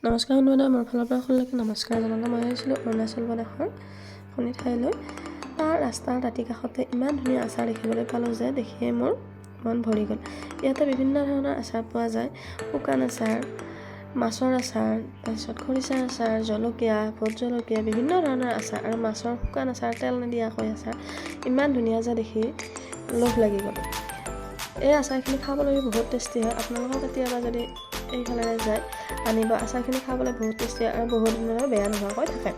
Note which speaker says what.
Speaker 1: নমস্কাৰ বন্ধুবান্ধৱ, মোৰ ফালৰ পৰা সকলোকে নমস্কাৰ জনালোঁ। মই আহিছিলোঁ অৰুণাচল প্ৰদেশৰ খনি ঠাইলৈ। তাৰ ৰাস্তাৰ দাঁতি কাষতে ইমান ধুনীয়া আচাৰ দেখিবলৈ পালোঁ যে দেখিয়ে মোৰ মন ভৰি গ'ল। ইয়াতে বিভিন্ন ধৰণৰ আচাৰ পোৱা যায়। শুকান আচাৰ, মাছৰ আচাৰ, তাৰপিছত খৰিচাৰ আচাৰ, জলকীয়া, ভোট জলকীয়া, বিভিন্ন ধৰণৰ আচাৰ আৰু মাছৰ শুকান আচাৰ, তেল নিদিয়াকৈ আচাৰ। ইমান ধুনীয়া যে দেখি লোভ লাগি গ'ল। এই আচাৰখিনি খাবলৈ বহুত টেষ্টি হয়। আপোনালোকৰ কেতিয়াবা যদি এইফালে যায় আনিব। আচাৰখিনি খাবলৈ বহুত টেষ্টি আৰু বহুত দিনলৈ বেয়া নোহোৱাকৈ থাকে।